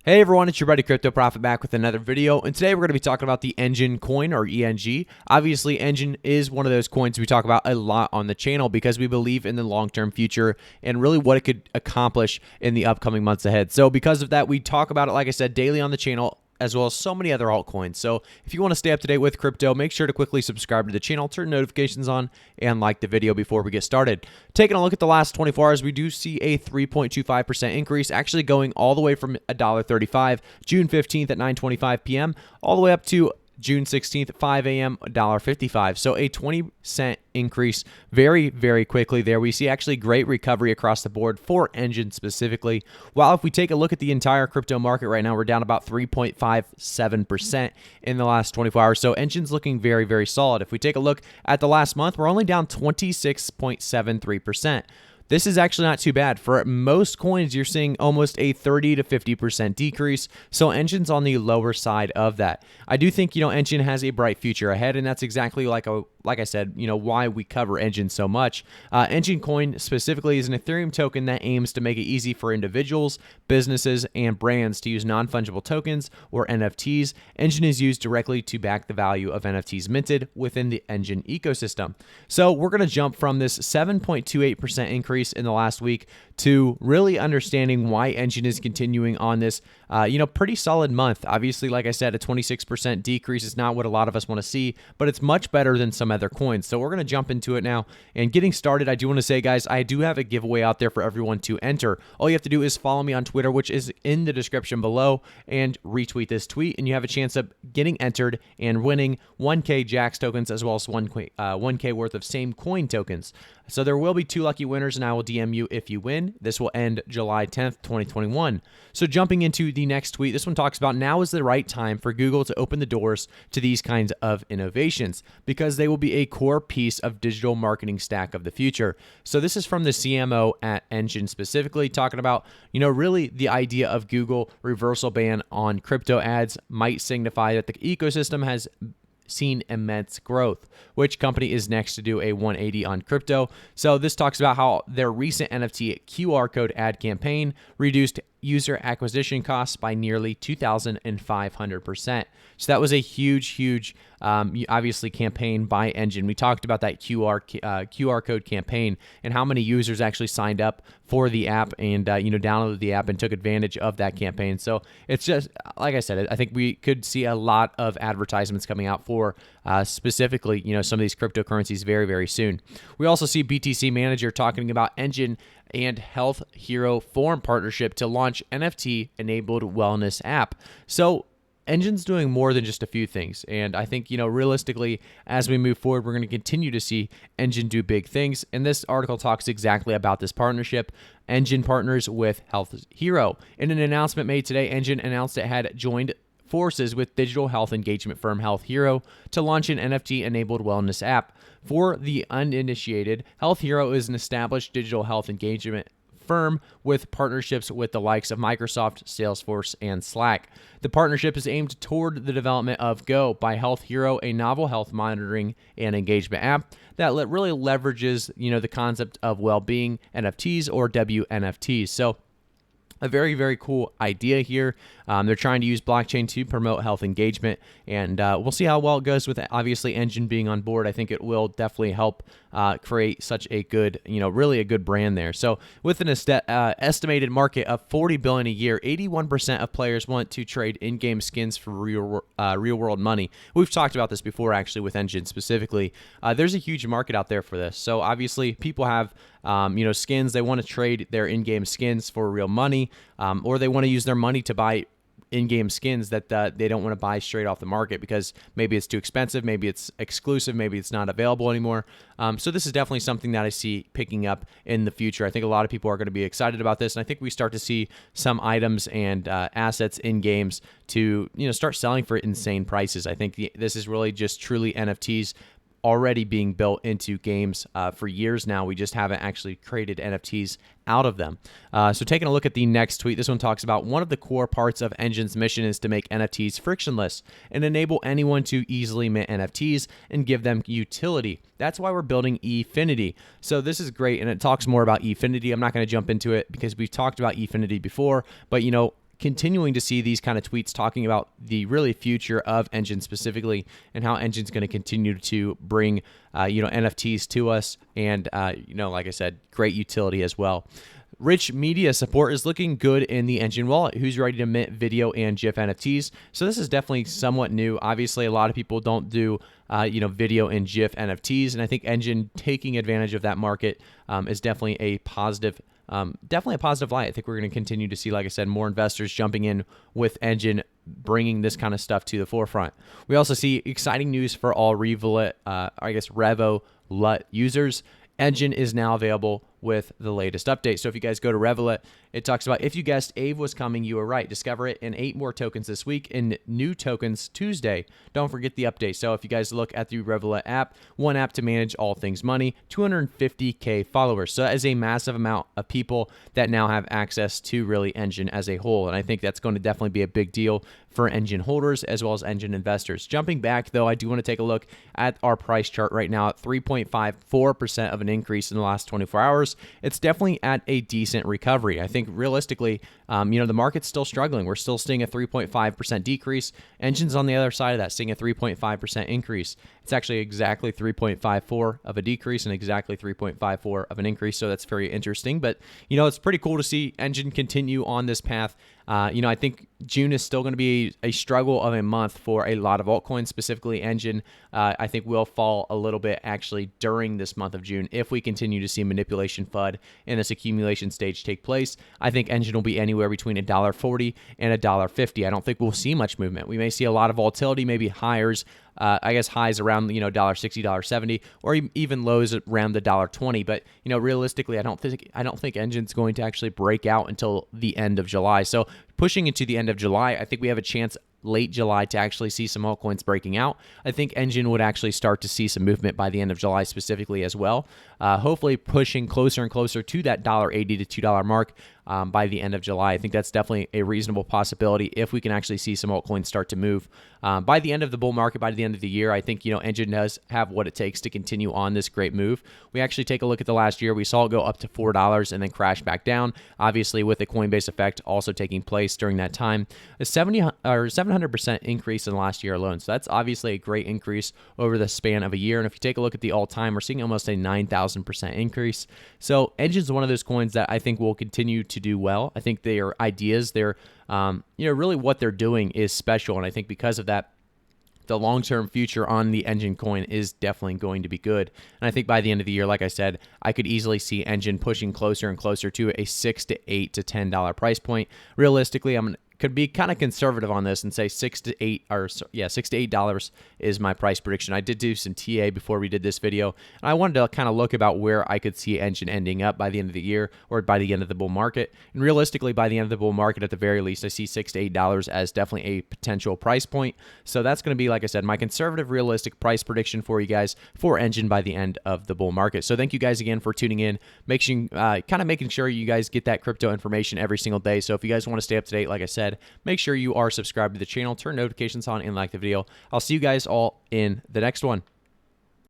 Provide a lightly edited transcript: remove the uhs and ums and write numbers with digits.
Hey everyone, it's your buddy Crypto Profit back with another video, and today we're going to be talking about the Enjin coin, or ENG. Obviously, Enjin is one of those coins we talk about a lot on the channel because we believe in the long-term future and really what it could accomplish in the upcoming months ahead. So because of that, we talk about it, like I said, daily on the channel, as well as so many other altcoins. So if you want to stay up to date with crypto, make sure to quickly subscribe to the channel, turn notifications on, and like the video before we get started. Taking a look at the last 24 hours, we do see a 3.25% increase, actually going all the way from $1.35, June 15th at 9:25 p.m., all the way up to June 16th, 5 a.m., $1.55. So a 20-cent increase very, very quickly there. We see actually great recovery across the board for Enjin specifically. While if we take a look at the entire crypto market right now, we're down about 3.57% in the last 24 hours. So Enjin's looking very, very solid. If we take a look at the last month, we're only down 26.73%. This is actually not too bad. For most coins, you're seeing almost a 30 to 50% decrease. So Enjin's on the lower side of that. I do think, Enjin has a bright future ahead, and that's exactly like I said, why we cover Enjin so much. Enjin coin specifically is an Ethereum token that aims to make it easy for individuals, businesses, and brands to use non-fungible tokens or NFTs. Enjin is used directly to back the value of NFTs minted within the Enjin ecosystem. So we're going to jump from this 7.28% increase in the last week to really understanding why Enjin is continuing on this, pretty solid month. Obviously, like I said, a 26% decrease is not what a lot of us want to see, but it's much better than some other coins. So we're going to jump into it now. And getting started, I do want to say, guys, I do have a giveaway out there for everyone to enter. All you have to do is follow me on Twitter, which is in the description below, and retweet this tweet, and you have a chance of getting entered and winning 1K Jax tokens as well as 1K worth of same coin tokens. So there will be 2 lucky winners, and I will DM you if you win. This will end July 10th, 2021. So jumping into the next tweet, this one talks about now is the right time for Google to open the doors to these kinds of innovations because they will be a core piece of digital marketing stack of the future. So this is from the CMO at Enjin specifically talking about, really the idea of Google reversal ban on crypto ads might signify that the ecosystem has seen immense growth. Which company is next to do a 180 on crypto? So this talks about how their recent NFT QR code ad campaign reduced user acquisition costs by nearly 2,500%. So that was a huge, obviously, campaign by Enjin. We talked about that QR code campaign and how many users actually signed up for the app and downloaded the app and took advantage of that campaign. So it's just, like I said, I think we could see a lot of advertisements coming out for specifically, some of these cryptocurrencies very, very soon. We also see BTC Manager talking about Enjin and Health Hero form partnership to launch NFT-enabled wellness app. So Enjin's doing more than just a few things. And I think, realistically, as we move forward, we're going to continue to see Enjin do big things. And this article talks exactly about this partnership. Enjin partners with Health Hero. In an announcement made today, Enjin announced it had joined forces with digital health engagement firm Health Hero to launch an NFT-enabled wellness app. For the uninitiated, Health Hero is an established digital health engagement firm with partnerships with the likes of Microsoft, Salesforce, and Slack. The partnership is aimed toward the development of Go by Health Hero, a novel health monitoring and engagement app that really leverages, the concept of well-being NFTs or WNFTs. So a very, very cool idea here. They're trying to use blockchain to promote health engagement, and we'll see how well it goes with, obviously, Enjin being on board. I think it will definitely help create such a good, really a good brand there. So with an estimated market of $40 billion a year, 81% of players want to trade in-game skins for real-world money. We've talked about this before, actually, with Enjin specifically. There's a huge market out there for this. So obviously, people have skins. They want to trade their in-game skins for real money, or they want to use their money to buy in-game skins that they don't want to buy straight off the market because maybe it's too expensive, maybe it's exclusive, maybe it's not available anymore. So this is definitely something that I see picking up in the future. I think a lot of people are going to be excited about this, and I think we start to see some items and assets in games to start selling for insane prices. I think this is really just truly NFTs already being built into games for years now. We just haven't actually created NFTs out of them. So taking a look at the next tweet, this one talks about one of the core parts of Enjin's mission is to make NFTs frictionless and enable anyone to easily mint NFTs and give them utility. That's why we're building Efinity. So this is great, and it talks more about Efinity. I'm not going to jump into it because we've talked about Efinity before, but continuing to see these kind of tweets talking about the really future of Enjin specifically, and how Enjin's going to continue to bring NFTs to us, and like I said, great utility as well. Rich media support is looking good in the Enjin wallet, who's ready to mint video and GIF NFTs. So this is definitely somewhat new. Obviously, a lot of people don't do video and GIF NFTs, and I think Enjin taking advantage of that market is definitely a positive. Definitely a positive light. I think we're going to continue to see, like I said, more investors jumping in with Enjin, bringing this kind of stuff to the forefront. We also see exciting news for all Revolut, Revolut users. Enjin is now available with the latest update. So if you guys go to Revolut, it talks about, if you guessed Ave was coming, you were right. Discover it in 8 more tokens this week, and new tokens Tuesday. Don't forget the update. So if you guys look at the Revolut app, one app to manage all things money, 250K followers. So that is a massive amount of people that now have access to really Enjin as a whole. And I think that's going to definitely be a big deal for Enjin holders as well as Enjin investors. Jumping back though, I do want to take a look at our price chart right now at 3.54% of an increase in the last 24 hours. It's definitely at a decent recovery. I think realistically, the market's still struggling. We're still seeing a 3.5% decrease. Enjin's on the other side of that, seeing a 3.5% increase. It's actually exactly 3.54 of a decrease and exactly 3.54 of an increase. So that's very interesting. But, it's pretty cool to see Enjin continue on this path. I think June is still going to be a struggle of a month for a lot of altcoins, specifically Enjin. I think will fall a little bit actually during this month of June if we continue to see manipulation FUD and this accumulation stage take place. I think Enjin will be anywhere between $1.40 and $1.50. I don't think we'll see much movement. We may see a lot of volatility, maybe highs around $1.60, $1.70, or even lows around the $1.20. But realistically, I don't think Enjin's going to actually break out until the end of July. So pushing into the end of July, I think we have a chance late July to actually see some altcoins breaking out. I think Enjin would actually start to see some movement by the end of July specifically as well. Hopefully pushing closer and closer to that $1.80 to $2 mark by the end of July. I think that's definitely a reasonable possibility if we can actually see some altcoins start to move. By the end of the bull market, by the end of the year, I think, Enjin does have what it takes to continue on this great move. We actually take a look at the last year. We saw it go up to $4 and then crash back down, obviously with the Coinbase effect also taking place during that time. A 700% increase in the last year alone. So that's obviously a great increase over the span of a year. And if you take a look at the all-time, we're seeing almost a 9,000% increase. So Enjin's one of those coins that I think will continue to do well. I think their ideas, really what they're doing is special. And I think because of that, the long-term future on the Enjin coin is definitely going to be good. And I think by the end of the year, like I said, I could easily see Enjin pushing closer and closer to a $6 to $8 to $10 price point. Realistically, could be kind of conservative on this and say $6 to $8 is my price prediction. I did do some TA before we did this video, and I wanted to kind of look about where I could see Enjin ending up by the end of the year or by the end of the bull market. And realistically, by the end of the bull market, at the very least, I see $6 to $8 as definitely a potential price point. So that's going to be, like I said, my conservative, realistic price prediction for you guys for Enjin by the end of the bull market. So thank you guys again for tuning in, making sure you guys get that crypto information every single day. So if you guys want to stay up to date, like I said, make sure you are subscribed to the channel, turn notifications on, and like the video. I'll see you guys all in the next one.